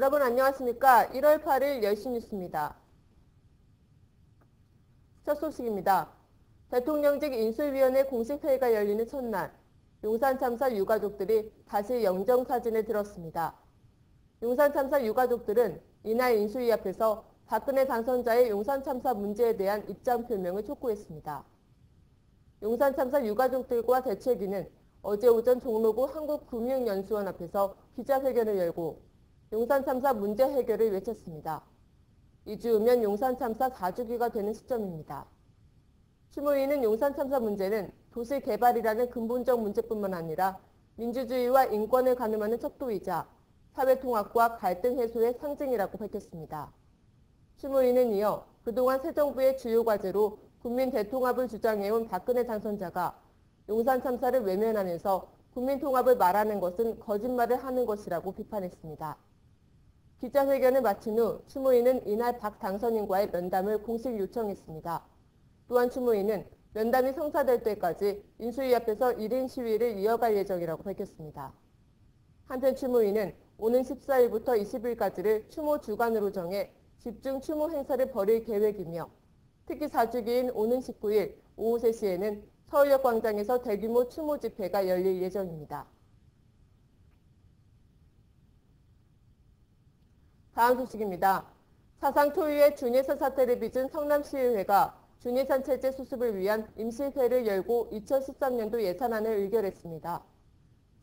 여러분 안녕하십니까? 1월 8일 10시 뉴스입니다. 첫 소식입니다. 대통령직 인수위원회 공식 회의가 열리는 첫날, 용산 참사 유가족들이 다시 영정사진에 들었습니다. 용산 참사 유가족들은 이날 인수위 앞에서 박근혜 당선자의 용산 참사 문제에 대한 입장 표명을 촉구했습니다. 용산 참사 유가족들과 대책위는 어제 오전 종로구 한국금융연수원 앞에서 기자회견을 열고 용산 참사 문제 해결을 외쳤습니다. 2주 후면 용산 참사 4주기가 되는 시점입니다. 추모위는 용산 참사 문제는 도시 개발이라는 근본적 문제뿐만 아니라 민주주의와 인권을 가늠하는 척도이자 사회통합과 갈등 해소의 상징이라고 밝혔습니다. 추모위는 이어 그동안 새 정부의 주요 과제로 국민 대통합을 주장해온 박근혜 당선자가 용산 참사를 외면하면서 국민 통합을 말하는 것은 거짓말을 하는 것이라고 비판했습니다. 기자회견을 마친 후 추모위는 이날 박 당선인과의 면담을 공식 요청했습니다. 또한 추모위는 면담이 성사될 때까지 인수위 앞에서 1인 시위를 이어갈 예정이라고 밝혔습니다. 한편 추모위는 오는 14일부터 20일까지를 추모 주간으로 정해 집중 추모 행사를 벌일 계획이며 특히 4주기인 오는 19일 오후 3시에는 서울역 광장에서 대규모 추모 집회가 열릴 예정입니다. 다음 소식입니다. 사상 초유의 준예산 사태를 빚은 성남시의회가 준예산 체제 수습을 위한 임시회를 열고 2013년도 예산안을 의결했습니다.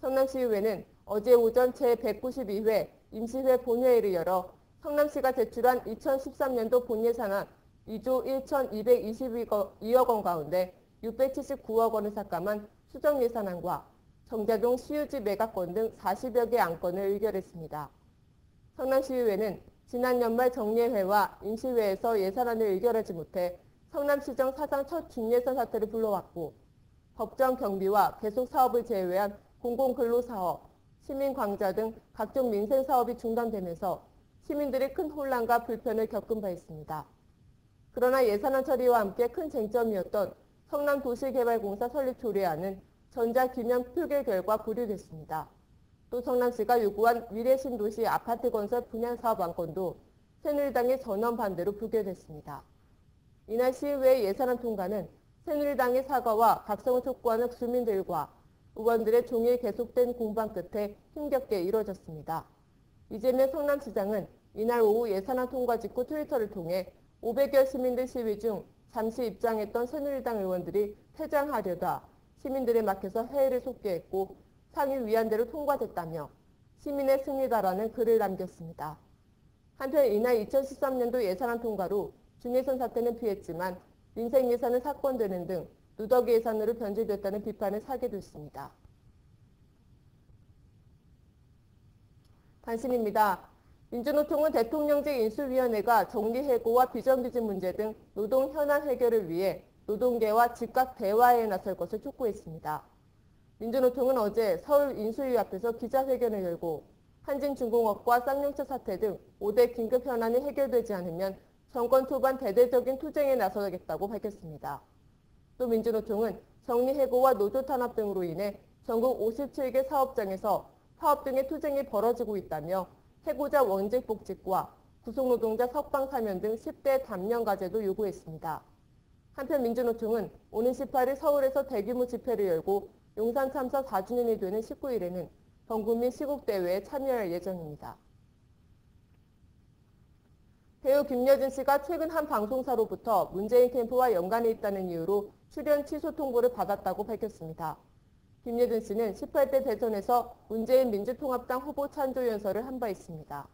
성남시의회는 어제 오전 제192회 임시회 본회의를 열어 성남시가 제출한 2013년도 본예산안 2조 1,222억 원 가운데 679억 원을 삭감한 수정예산안과 정자동 시유지 매각권 등 40여 개 안건을 의결했습니다. 성남시의회는 지난 연말 정례회와 임시회에서 예산안을 의결하지 못해 성남시정 사상 첫 준예산 사태를 불러왔고 법정 경비와 계속 사업을 제외한 공공근로사업, 시민광자 등 각종 민생사업이 중단되면서 시민들이 큰 혼란과 불편을 겪은 바 있습니다. 그러나 예산안 처리와 함께 큰 쟁점이었던 성남도시개발공사 설립 조례안은 전자기면 표결 결과 보류됐습니다. 또 성남시가 요구한 미래신도시 아파트 건설 분양사업 안건도 새누리당의 전원 반대로 부결됐습니다. 이날 시의회 예산안 통과는 새누리당의 사과와 각성을 촉구하는 주민들과 의원들의 종일 계속된 공방 끝에 힘겹게 이뤄졌습니다. 이재명 성남시장은 이날 오후 예산안 통과 직후 트위터를 통해 500여 시민들 시위 중 잠시 입장했던 새누리당 의원들이 퇴장하려다 시민들에 막혀서 회의를 속개했고 상임 위안대로 통과됐다며 시민의 승리다라는 글을 남겼습니다. 한편 이날 2013년도 예산안 통과로 준예산 사태는 피했지만 민생 예산은 삭감되는 등 누더기 예산으로 변질됐다는 비판을 사게 됐습니다. 단신입니다. 민주노총은 대통령직 인수위원회가 정리해고와 비정규직 문제 등 노동 현안 해결을 위해 노동계와 즉각 대화에 나설 것을 촉구했습니다. 민주노총은 어제 서울 인수위 앞에서 기자회견을 열고 한진중공업과 쌍용차 사태 등 5대 긴급 현안이 해결되지 않으면 정권 초반 대대적인 투쟁에 나서겠다고 밝혔습니다. 또 민주노총은 정리해고와 노조탄압 등으로 인해 전국 57개 사업장에서 파업 등의 투쟁이 벌어지고 있다며 해고자 원직 복직과 구속노동자 석방 사면 등 10대 단면 과제도 요구했습니다. 한편 민주노총은 오는 18일 서울에서 대규모 집회를 열고 용산 참사 4주년이 되는 19일에는 전국민 시국대회에 참여할 예정입니다. 배우 김여진 씨가 최근 한 방송사로부터 문재인 캠프와 연관이 있다는 이유로 출연 취소 통보를 받았다고 밝혔습니다. 김여진 씨는 18대 대선에서 문재인 민주통합당 후보 찬조 연설을 한 바 있습니다.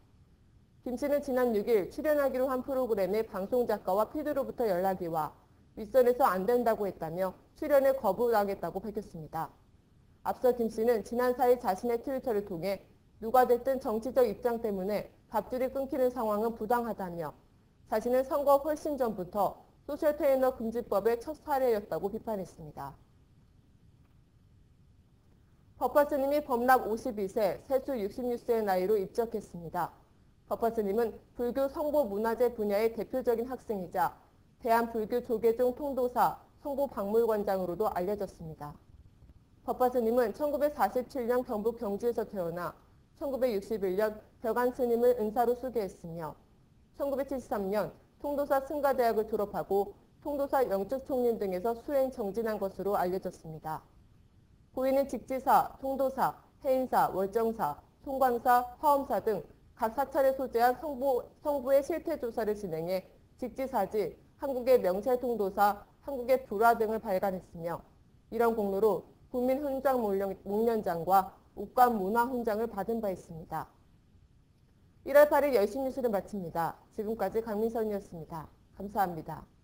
김 씨는 지난 6일 출연하기로 한 프로그램의 방송작가와 PD로부터 연락이 와 윗선에서 안 된다고 했다며 출연을 거부하겠다고 밝혔습니다. 앞서 김 씨는 지난 4일 자신의 트위터를 통해 누가 됐든 정치적 입장 때문에 갑질이 끊기는 상황은 부당하다며 자신은 선거 훨씬 전부터 소셜트레이너 금지법의 첫 사례였다고 비판했습니다. 법화 스님이 법납 52세, 세수 66세의 나이로 입적했습니다. 법화 스님은 불교 성보문화재 분야의 대표적인 학생이자 대한불교조계종 통도사 성보박물관장으로도 알려졌습니다. 법화 스님은 1947년 경북 경주에서 태어나 1961년 벽안 스님을 은사로 수계했으며 1973년 통도사 승가대학을 졸업하고 통도사 영축총림 등에서 수행 정진한 것으로 알려졌습니다. 고인은 직지사, 통도사, 해인사, 월정사, 송광사, 화엄사 등 각 사찰에 소재한 성부의 실태조사를 진행해 직지사지, 한국의 명찰통도사, 한국의 불화 등을 발간했으며 이런 공로로 국민훈장 목련장과 옥관문화훈장을 받은 바 있습니다. 1월 8일 열심뉴스를 마칩니다. 지금까지 강민선이었습니다. 감사합니다.